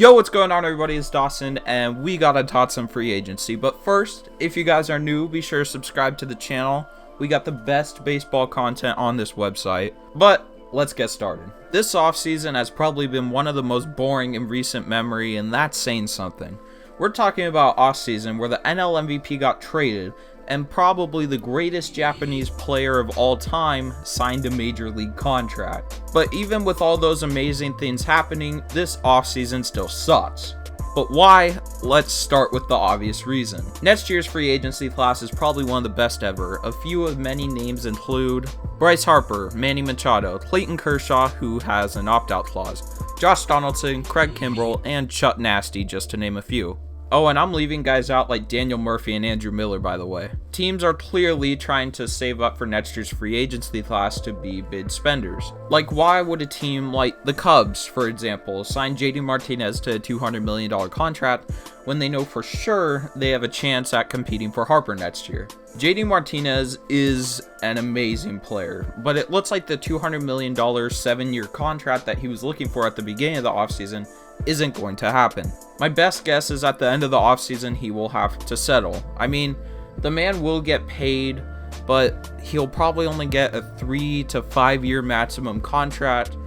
Yo, what's going on everybody, it's Dawson, and we gotta talk some free agency. But first, if you guys are new, be sure to subscribe to the channel. We got the best baseball content on this website. But let's get started. This offseason has probably been one of the most boring in recent memory, and that's saying something. We're talking about offseason where the NL MVP got traded, and probably the greatest Japanese player of all time signed a major league contract. But even with all those amazing things happening, this offseason still sucks. But why? Let's start with the obvious reason. Next year's free agency class is probably one of the best ever. A few of many names include Bryce Harper, Manny Machado, Clayton Kershaw, who has an opt-out clause, Josh Donaldson, Craig Kimbrell, and Chuck Nasty, just to name a few. Oh, and I'm leaving guys out like Daniel Murphy and Andrew Miller, by the way. Teams are clearly trying to save up for next year's free agency class to be big spenders. Like, why would a team like the Cubs, for example, sign JD Martinez to a $200 million contract when they know for sure they have a chance at competing for Harper next year? JD Martinez is an amazing player, but it looks like the $200 million 7-year contract that he was looking for at the beginning of the offseason isn't going to happen. My best guess is at the end of the offseason he will have to settle. I mean, the man will get paid, but he'll probably only get a 3 to 5 year maximum contract,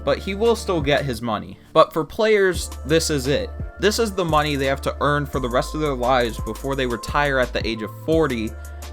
but he will still get his money. But for players, this is it. This is the money they have to earn for the rest of their lives before they retire at the age of 40,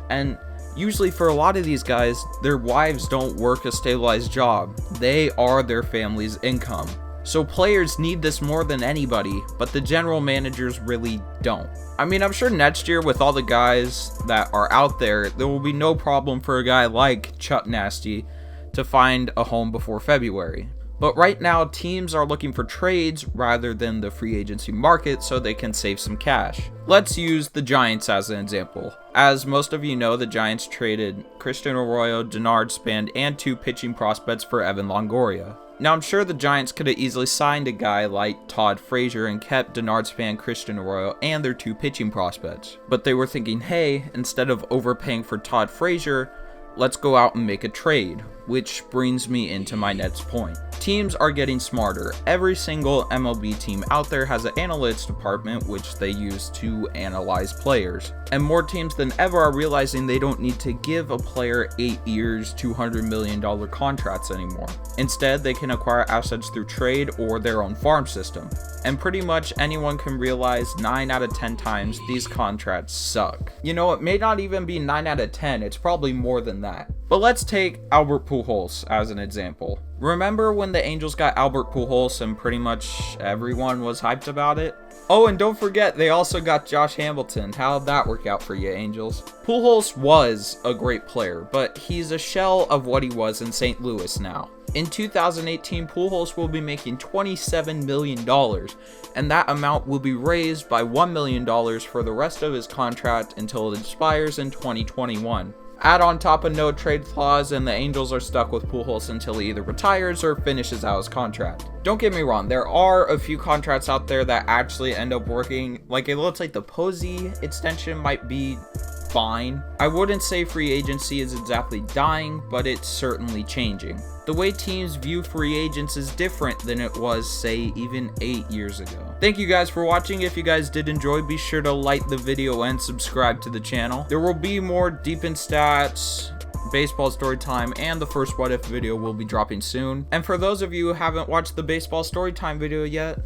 and usually for a lot of these guys, their wives don't work a stabilized job. They are their family's income. So players need this more than anybody, but the general managers really don't. I mean, I'm sure next year with all the guys that are out there will be no problem for a guy like Chuck Nasty to find a home before February. But right now, teams are looking for trades rather than the free agency market so they can save some cash. Let's use the Giants as an example. As most of you know, the Giants traded Christian Arroyo, Denard Span, and 2 pitching prospects for Evan Longoria. Now, I'm sure the Giants could have easily signed a guy like Todd Frazier and kept Denard Span, Christian Arroyo, and their 2 pitching prospects. But they were thinking, hey, instead of overpaying for Todd Frazier, let's go out and make a trade, which brings me into my next point. Teams are getting smarter. Every single MLB team out there has an analytics department which they use to analyze players. And more teams than ever are realizing they don't need to give a player 8 years, $200 million contracts anymore. Instead, they can acquire assets through trade or their own farm system. And pretty much anyone can realize 9 out of 10 times these contracts suck. You know, it may not even be 9 out of 10, it's probably more than that. But let's take Albert Pujols as an example. Remember when the Angels got Albert Pujols and pretty much everyone was hyped about it? Oh, and don't forget, they also got Josh Hamilton. How'd that work out for you, Angels? Pujols was a great player, but he's a shell of what he was in St. Louis now. In 2018, Pujols will be making $27 million, and that amount will be raised by $1 million for the rest of his contract until it expires in 2021. Add on top a no trade clause and the Angels are stuck with Pujols until he either retires or finishes out his contract. Don't get me wrong, there are a few contracts out there that actually end up working. Like, it looks like the Posey extension might be fine. I wouldn't say free agency is exactly dying, but it's certainly changing. The way teams view free agents is different than it was, say, even 8 years ago. Thank you guys for watching. If you guys did enjoy, be sure to like the video and subscribe to the channel. There will be more Deep in Stats, baseball story time, and the first What If video will be dropping soon. And for those of you who haven't watched the baseball story time video yet,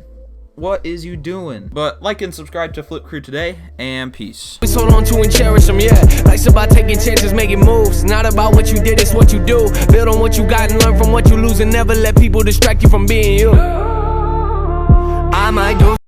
what is you doing? But like and subscribe to Flip Crew today, and peace. Always hold on to and cherish them, yeah. Life's about taking chances, making moves. Not about what you did, it's what you do. Build on what you got and learn from what you lose, and never let people distract you from being you. I might do